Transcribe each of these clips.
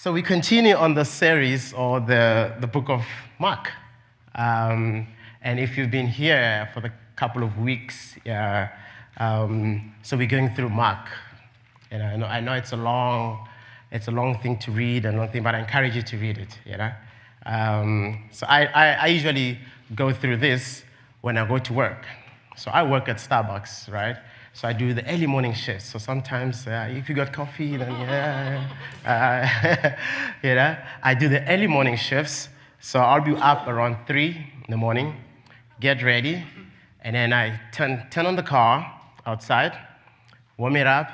So we continue on the series or the book of Mark. And if you've been here for the couple of weeks, so we're going through Mark. And I know it's a long thing to read, but I encourage you to read it. So I usually go through this when I go to work. So I work at Starbucks, right? So I do the early morning shifts. So sometimes, if you got coffee, then I do the early morning shifts. So I'll be up around 3 in the morning, get ready, and then I turn on the car outside, warm it up,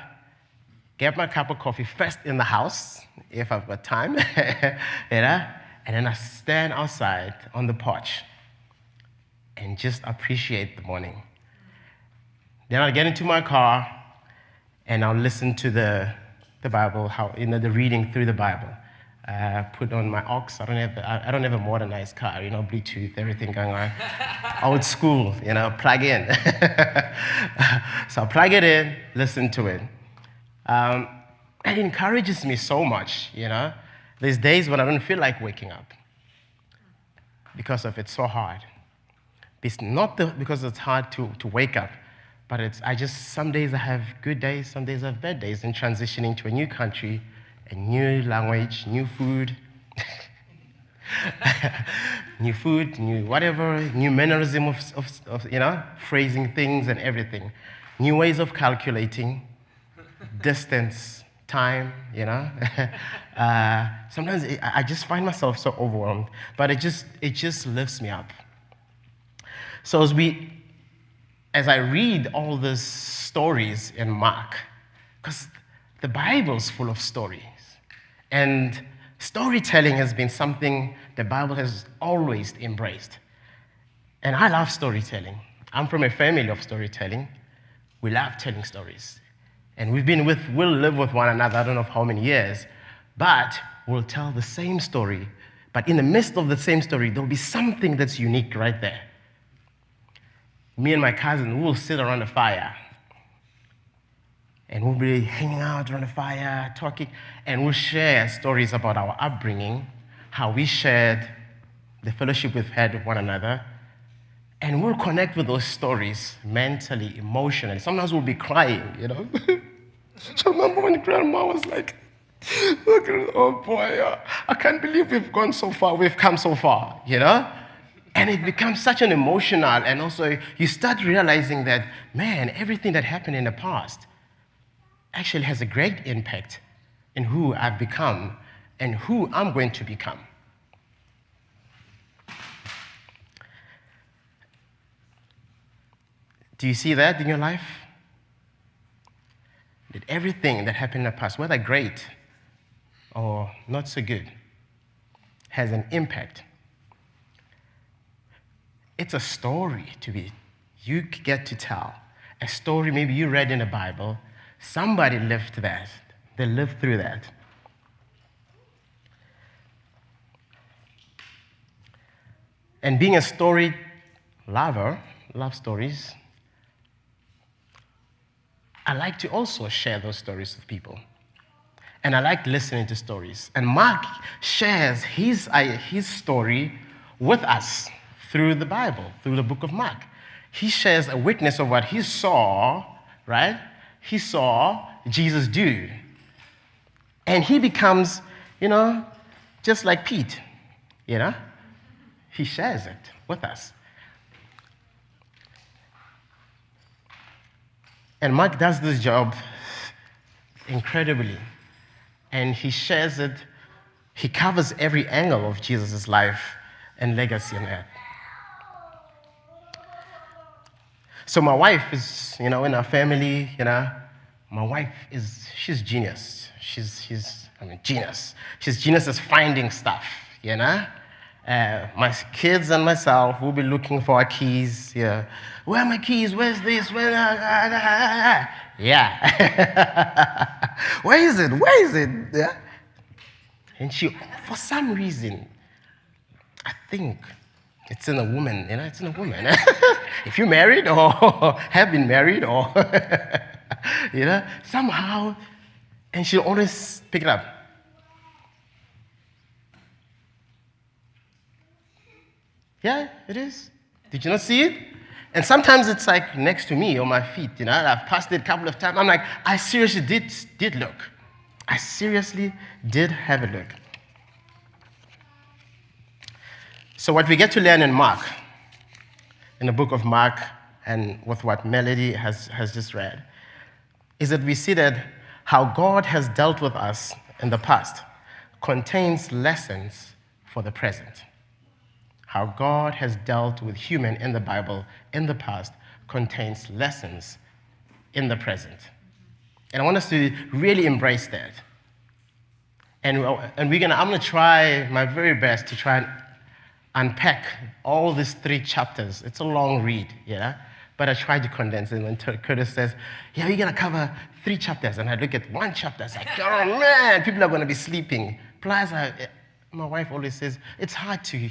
get my cup of coffee first in the house, if I've got time, and then I stand outside on the porch and just appreciate the morning. Then I'll get into my car and I'll listen to the Bible, the reading through the Bible. Put on my aux. I don't have a modernized car, Bluetooth, everything going on. Old school, plug in. So I'll plug it in, listen to it. It encourages me so much, There's days when I don't feel like waking up because it's so hard. It's not because it's hard to wake up, but some days I have good days, some days I have bad days in transitioning to a new country, a new language, new food, new whatever, new mannerism of phrasing things and everything, new ways of calculating distance, time, Sometimes I just find myself so overwhelmed, but it just lifts me up. So as I read all these stories in Mark, because the Bible's full of stories, and storytelling has been something the Bible has always embraced. And I love storytelling. I'm from a family of storytelling. We love telling stories. And we'll live with one another, I don't know for how many years, but we'll tell the same story. But in the midst of the same story, there'll be something that's unique right there. Me and my cousin, we'll sit around a fire, and we'll be hanging out around the fire, talking, and we'll share stories about our upbringing, how we shared the fellowship we've had with one another, and we'll connect with those stories mentally, emotionally. Sometimes we'll be crying, So I remember when Grandma was like, oh boy, I can't believe we've come so far, And it becomes such an emotional, and also you start realizing that, man, everything that happened in the past actually has a great impact in who I've become and who I'm going to become. Do you see that in your life? That everything that happened in the past, whether great or not so good, has an impact. It's a story you get to tell. A story maybe you read in the Bible, somebody lived that. They lived through that. And being a story lover, love stories, I like to also share those stories with people. And I like listening to stories. And Mark shares his story with us through the Bible, through the book of Mark. He shares a witness of what he saw, right? He saw Jesus do. And he becomes, just like Pete, He shares it with us. And Mark does this job incredibly. And he shares it, he covers every angle of Jesus' life and legacy on earth. So my wife is, in our family, my wife she's genius. She's genius. She's genius at finding stuff, My kids and myself will be looking for our keys, Where are my keys? Where's this? Yeah. Where is it? Yeah. And she, for some reason, I think it's in a woman, it's in a woman. If you're married or have been married or, somehow, and she'll always pick it up. Yeah, it is. Did you not see it? And sometimes it's like next to me on my feet, I've passed it a couple of times. I'm like, I seriously did look. I seriously did have a look. So what we get to learn in Mark, in the book of Mark, and with what Melody has just read, is that we see that how God has dealt with us in the past contains lessons for the present. How God has dealt with human in the Bible in the past contains lessons in the present. And I want us to really embrace that. And I'm going to try my very best to try and unpack all these 3 chapters. It's a long read, but I tried to condense it. When Curtis says, yeah, we're going to cover 3 chapters, and I look at 1 chapter, it's like, oh man, people are going to be sleeping. Plus, my wife always says, it's hard to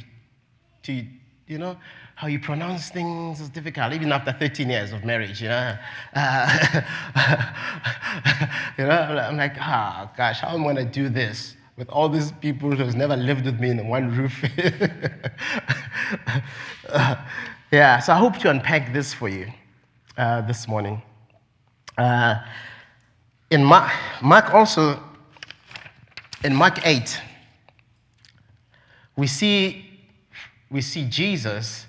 how you pronounce things is difficult, even after 13 years of marriage, I'm like, gosh, how am I going to do this with all these people who've never lived with me in one roof? So I hope to unpack this for you this morning. In Mark 8, we see Jesus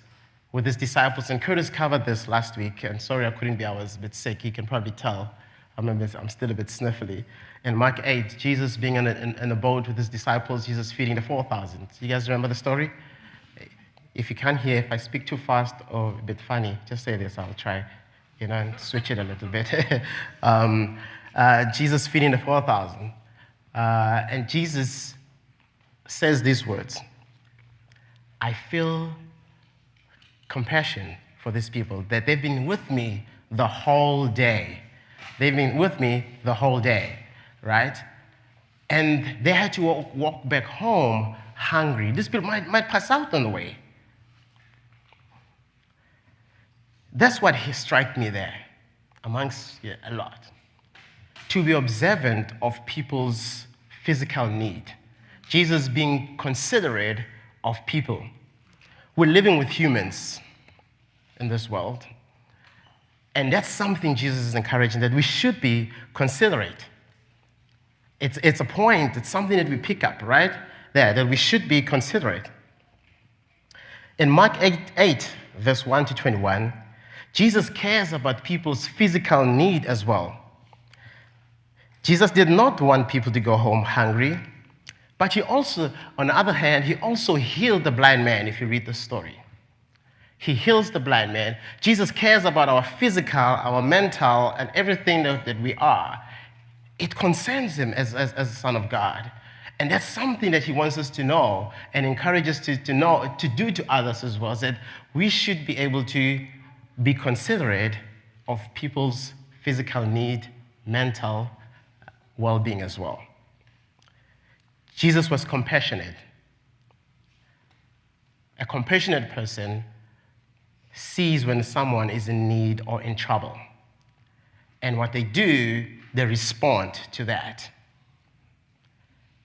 with his disciples, and Curtis covered this last week, and sorry I couldn't be, I was a bit sick, you can probably tell. I'm still a bit sniffly. In Mark 8, Jesus being in a boat with his disciples, Jesus feeding the 4,000. You guys remember the story? If you can't hear, if I speak too fast or a bit funny, just say this, I'll try, and switch it a little bit. Jesus feeding the 4,000. And Jesus says these words, I feel compassion for these people, that they've been with me the whole day. They've been with me the whole day, right? And they had to walk back home hungry. These people might pass out on the way. That's what struck me there, amongst a lot. To be observant of people's physical need. Jesus being considerate of people. We're living with humans in this world. And that's something Jesus is encouraging, that we should be considerate. It's a point, it's something that we pick up, right? There, that we should be considerate. In Mark 8, verse 1 to 21, Jesus cares about people's physical need as well. Jesus did not want people to go home hungry, but he also, on the other hand, he also healed the blind man, if you read the story. He heals the blind man. Jesus cares about our physical, our mental, and everything that we are. It concerns him as a son of God. And that's something that he wants us to know and encourages us to know, to do to others as well, that we should be able to be considerate of people's physical need, mental well-being as well. Jesus was compassionate. A compassionate person sees when someone is in need or in trouble. And what they do, they respond to that.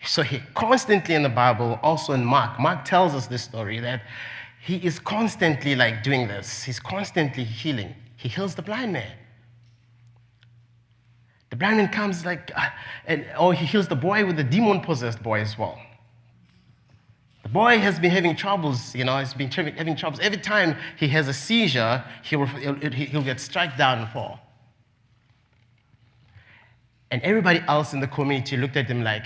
So he constantly in the Bible, also in Mark tells us this story that he is constantly doing this. He's constantly healing. He heals the blind man. The blind man comes or he heals the boy with the demon-possessed boy as well. The boy has been having troubles, he's been having troubles. Every time he has a seizure, he'll get struck down and fall. And everybody else in the community looked at him like,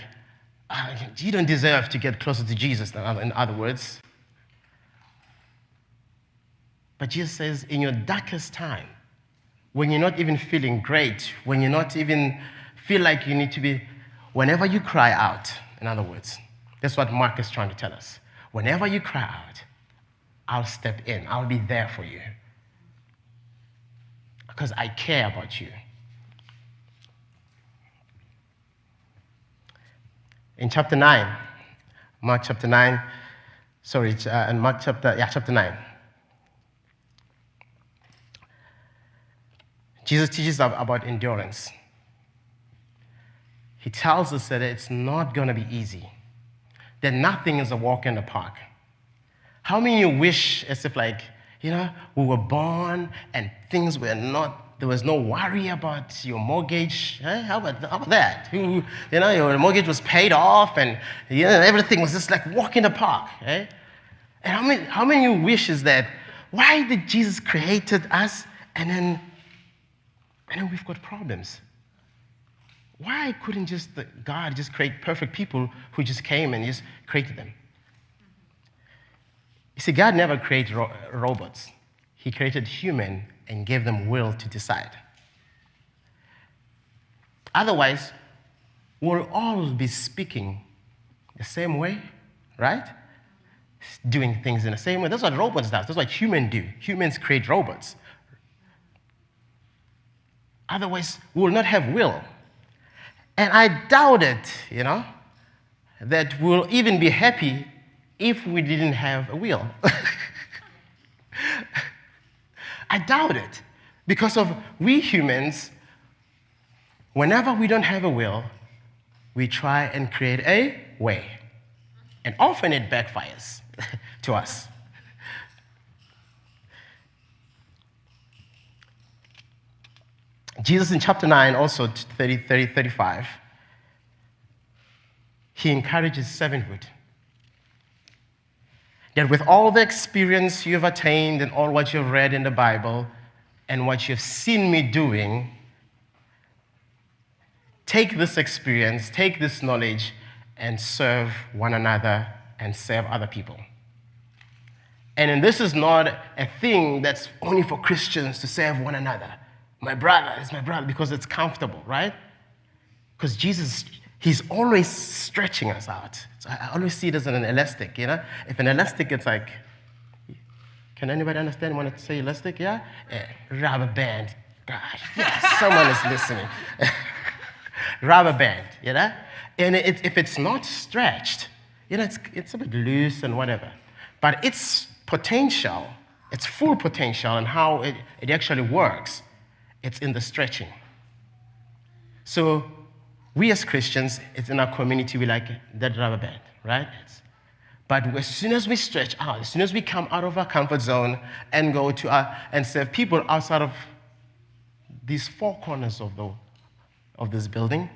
you don't deserve to get closer to Jesus, in other words. But Jesus says, in your darkest time, when you're not even feeling great, when you're not even feel like you need to be, whenever you cry out, in other words, that's what Mark is trying to tell us. Whenever you cry out, I'll step in. I'll be there for you. Because I care about you. In chapter 9, Mark chapter 9, in Mark chapter 9, Jesus teaches about endurance. He tells us that it's not going to be easy, that nothing is a walk in the park. How many of you wish as if we were born and things were not, there was no worry about your mortgage? How about that? Your mortgage was paid off and everything was just like walk in the park. And how many of you wishes that, why did Jesus created us and then we've got problems? Why couldn't God just create perfect people who just came and just created them? You see, God never created robots. He created human and gave them will to decide. Otherwise, we'll all be speaking the same way, right? Doing things in the same way. That's what robots do. That's what humans do. Humans create robots. Otherwise, we will not have will. And I doubt it, that we'll even be happy if we didn't have a will. I doubt it. Because of we humans, whenever we don't have a will, we try and create a way. And often it backfires to us. Jesus in chapter 9, also 35, he encourages servanthood. That with all the experience you've attained and all what you've read in the Bible and what you've seen me doing, take this experience, take this knowledge, and serve one another and serve other people. And this is not a thing that's only for Christians to serve one another. My brother is my brother because it's comfortable, right? Because Jesus, he's always stretching us out. So I always see it as an elastic, If an elastic, it's like, can anybody understand when I say elastic, yeah? Rubber band. Gosh, yes, someone is listening. Rubber band, And if it's not stretched, it's a bit loose and whatever. But its potential, its full potential and how it actually works, it's in the stretching. So we as Christians, it's in our community, we like that rubber band, right? But as soon as we stretch out, as soon as we come out of our comfort zone and go to and serve people outside of these four corners of this building,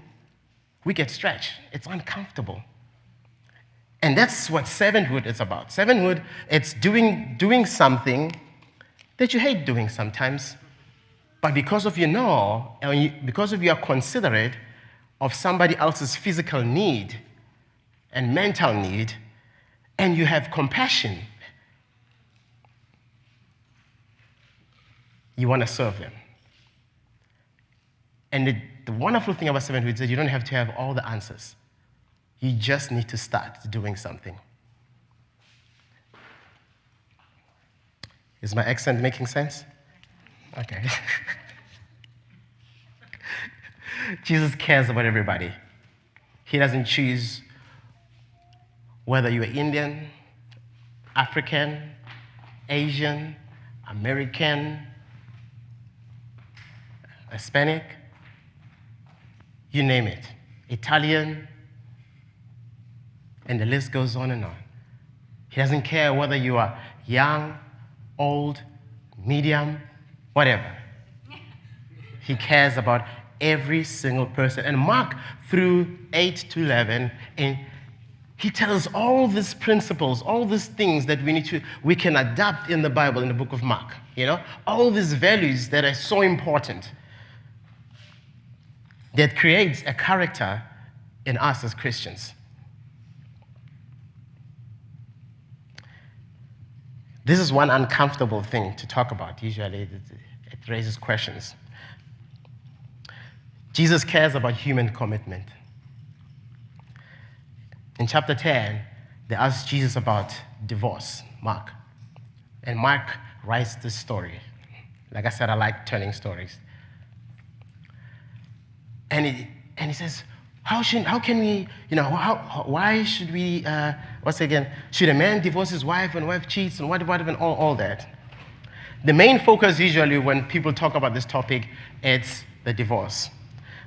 we get stretched. It's uncomfortable. And that's what servanthood is about. Servanthood, it's doing something that you hate doing sometimes. But because of because of you are considerate of somebody else's physical need and mental need, and you have compassion, you want to serve them. And the wonderful thing about servanthood is that you don't have to have all the answers. You just need to start doing something. Is my accent making sense? Okay. Jesus cares about everybody. He doesn't choose whether you're Indian, African, Asian, American, Hispanic, you name it, Italian, and the list goes on and on. He doesn't care whether you are young, old, medium, whatever. He cares about every single person. And Mark, through 8 to 11, and he tells all these principles, all these things that we can adapt in the Bible, in the book of Mark. All these values that are so important, that creates a character in us as Christians. This is one uncomfortable thing to talk about. Usually it raises questions. Jesus cares about human commitment. In chapter 10, they ask Jesus about divorce, Mark. And Mark writes this story. Like I said, I like telling stories. And he says, why should we, should a man divorce his wife and wife cheats and whatever and all that? The main focus usually when people talk about this topic, it's the divorce.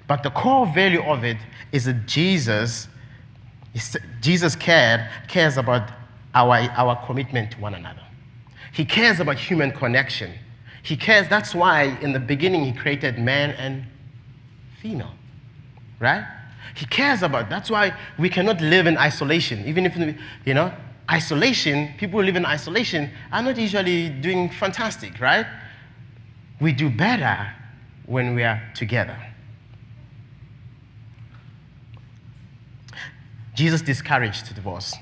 But the core value of it is that Jesus cares about our commitment to one another. He cares about human connection. He cares, that's why in the beginning he created man and female, right? He cares about, that's why we cannot live in isolation. Even if, isolation, people who live in isolation are not usually doing fantastic, right? We do better when we are together. Jesus discouraged divorce.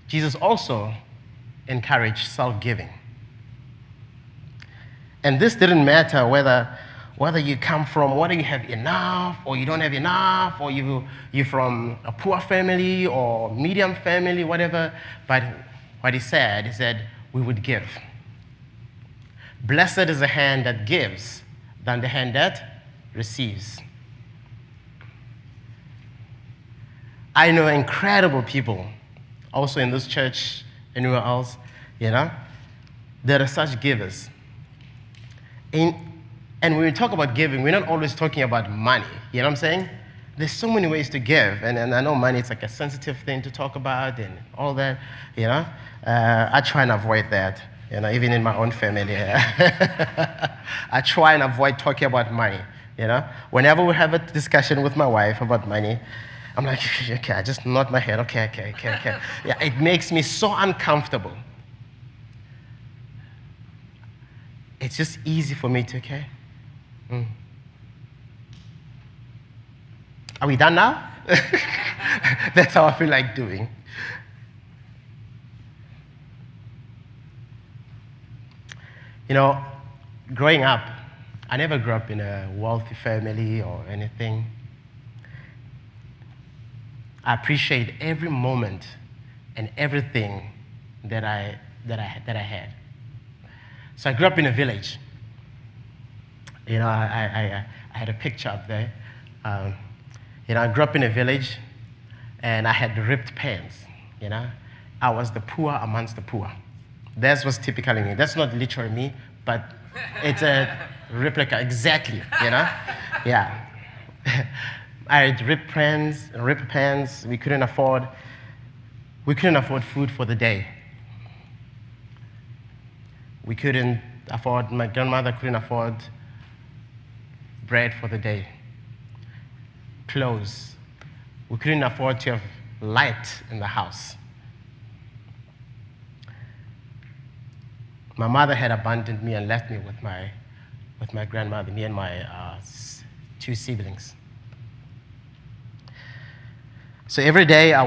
Jesus also encouraged self-giving. And this didn't matter whether you come from, whether you have enough or you don't have enough, or you're from a poor family or medium family, whatever. But what he said, we would give. Blessed is the hand that gives than the hand that receives. I know incredible people, also in this church, anywhere else, there are such givers. And when we talk about giving, we're not always talking about money. You know what I'm saying? There's so many ways to give. And I know money is like a sensitive thing to talk about and all that, I try and avoid that, even in my own family. I try and avoid talking about money, Whenever we have a discussion with my wife about money, I'm like, okay, I just nod my head, okay. Yeah, it makes me so uncomfortable. It's just easy for me to, okay? Are we done now? That's how I feel like doing. Growing up, I never grew up in a wealthy family or anything. I appreciate every moment and everything that I had. So I grew up in a village. I had a picture up there. I grew up in a village, and I had ripped pants. I was the poor amongst the poor. That was typically me. That's not literally me, but it's a replica exactly. Yeah. I had ripped pants. We couldn't afford food for the day. My grandmother couldn't afford bread for the day. Clothes. We couldn't afford to have light in the house. My mother had abandoned me and left me with my grandmother, me and my 2 siblings. So every day I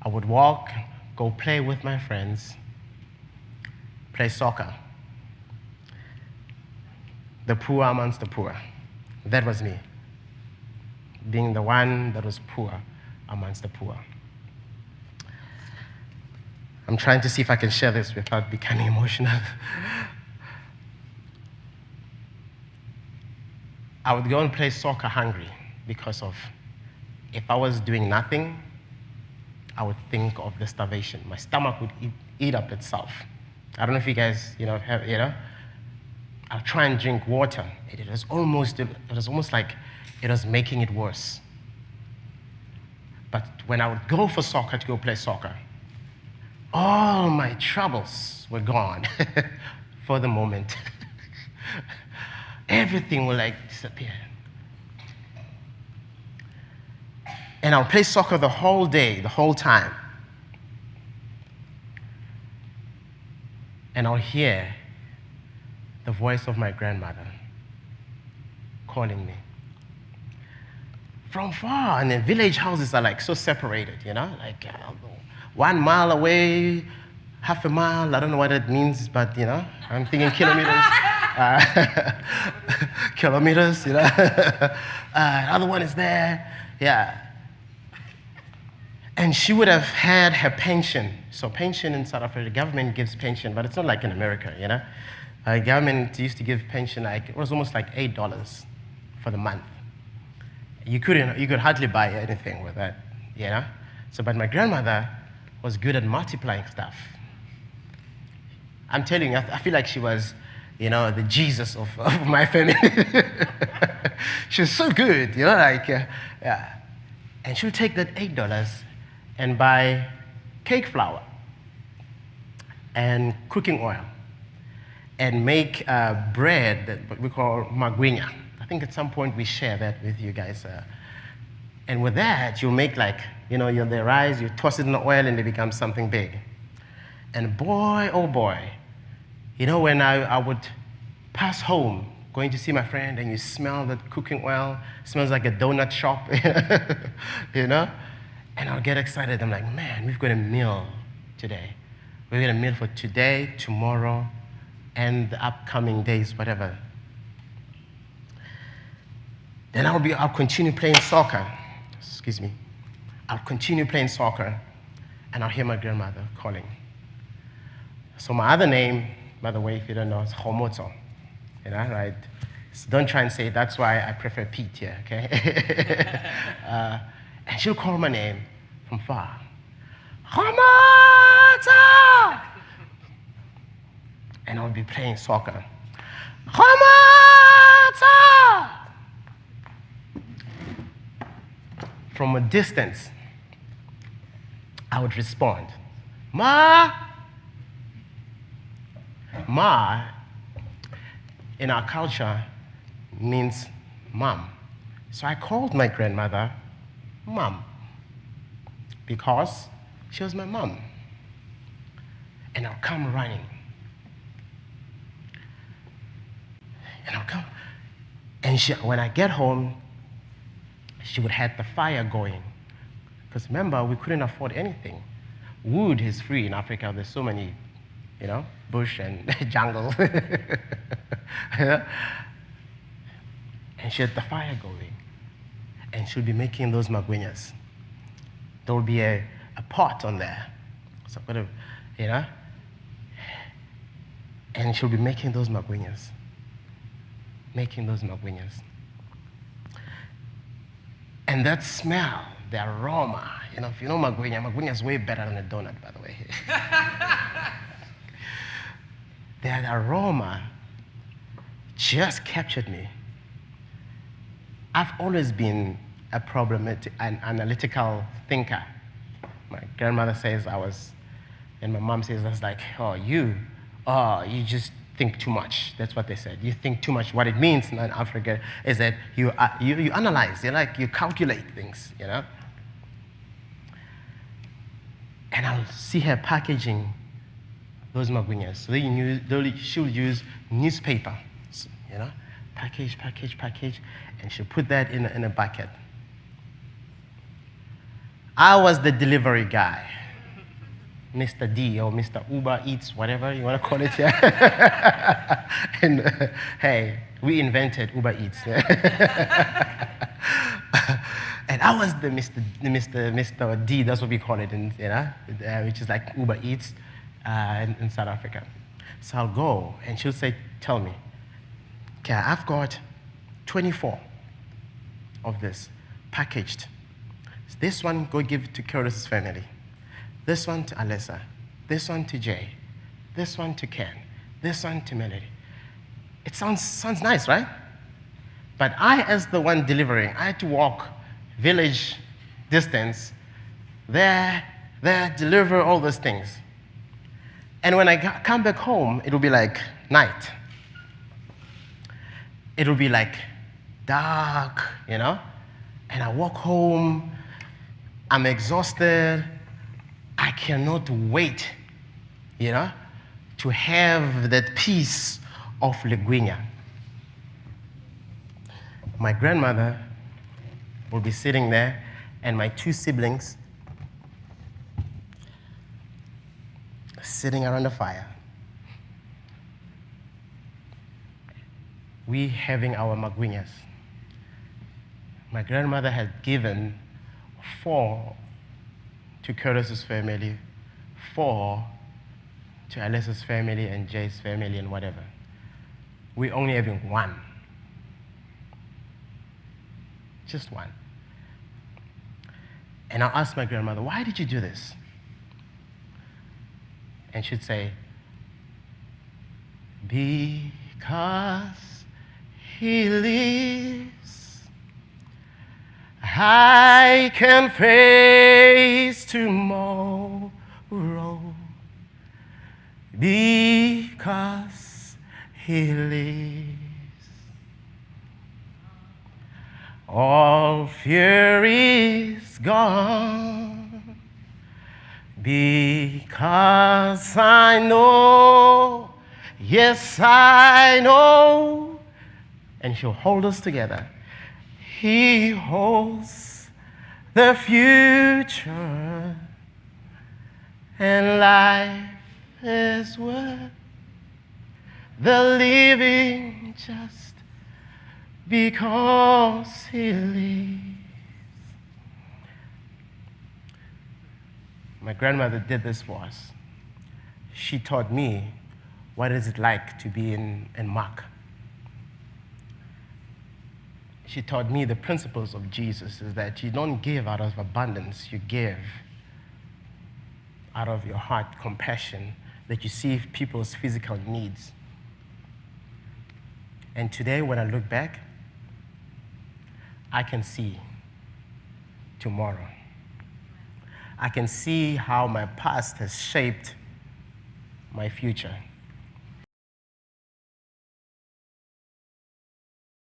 would walk, go play with my friends, play soccer. The poor amongst the poor. That was me, being the one that was poor amongst the poor. I'm trying to see if I can share this without becoming emotional. I would go and play soccer hungry because of, if I was doing nothing, I would think of the starvation. My stomach would eat up itself. I don't know if you guys, have. I'll try and drink water. It was almost like it was making it worse. But when I would go for soccer, to go play soccer, all my troubles were gone for the moment. Everything will disappear. And I'll play soccer the whole day, the whole time. And I'll hear the voice of my grandmother calling me. From far, and the village houses are so separated, 1 mile away, half a mile, I don't know what it means, but I'm thinking kilometers. Kilometers, Other one is there, yeah. And she would have had her pension. So pension in South Africa, the government gives pension, but it's not like in America, Government used to give pension it was almost like $8 for the month. You could hardly buy anything with that, So, but my grandmother was good at multiplying stuff. I'm telling you, I feel like she was the Jesus of my family. She's so good, yeah. And she'll take that $8 and buy cake flour and cooking oil and make bread that what we call magwinya. I think at some point we share that with you guys. And with that, you'll make the rice, you toss it in the oil and it becomes something big. And boy, oh boy, when I would pass home, going to see my friend, and you smell that cooking oil, smells like a donut shop, and I'll get excited. I'm like, man, we've got a meal today. We've got a meal for today, tomorrow, and the upcoming days, whatever. Then I'll continue playing soccer. Excuse me. I'll continue playing soccer, and I'll hear my grandmother calling. So my other name, by the way, if you don't know, is Homotso. Right? So don't try and say it. That's why I prefer Piet here, okay? And she'll call my name from far. Homotso! And I'll be playing soccer. Homotso! From a distance, I would respond, Ma! Ma, in our culture, means mom. So I called my grandmother Mom because she was my mom. And I'll come running. And I'll come. And when I get home, she would have the fire going. Because remember, we couldn't afford anything. Wood is free in Africa. There's so many, bush and jungle. And she had the fire going. And she'll be making those magwinyas. There will be a pot on there. So I've got to, and she'll be making those magwinyas. And that smell, the aroma, if you know magwinya is way better than a donut, by the way. That aroma just captured me. I've always been a problematic, an analytical thinker. My grandmother says I was, and my mom says I was like, you just think too much. That's what they said. You think too much. What it means in Africa is that you analyze, you calculate things, And I'll see her packaging those magwinyas. So she'll use newspaper, package, and she'll put that in a bucket. I was the delivery guy, Mr. D or Mr. Uber Eats, whatever you want to call it. Yeah. And hey, we invented Uber Eats. And I was the Mr. D. That's what we call it, which is like Uber Eats in South Africa. So I'll go, and she'll say, "Tell me, okay, I've got 24 of this packaged. This one, go give it to Curtis's family. This one to Alyssa. This one to Jay. This one to Ken. This one to Melody." It sounds nice, right? But I, as the one delivering, I had to walk village distance, there, deliver all those things. And when I come back home, it'll be like night. It'll be like dark, And I walk home, I'm exhausted. I cannot wait, to have that piece of legwinya. My grandmother will be sitting there, and my two siblings sitting around the fire. We having our magwinyas. My grandmother had given 4 to Curtis's family, 4 to Alyssa's family and Jay's family and whatever. We only having 1. Just 1. And I'll ask my grandmother, "Why did you do this?" And she'd say, "Be because he lives, I can face tomorrow, because he lives. All fear is gone, because I know, yes, I know, and he'll hold us together. He holds the future, and life is worth the living just because he lives. My grandmother did this for us. She taught me what is it like to be in Mark. She taught me the principles of Jesus is that you don't give out of abundance, you give out of your heart compassion, that you see people's physical needs. And today, when I look back, I can see tomorrow. I can see how my past has shaped my future.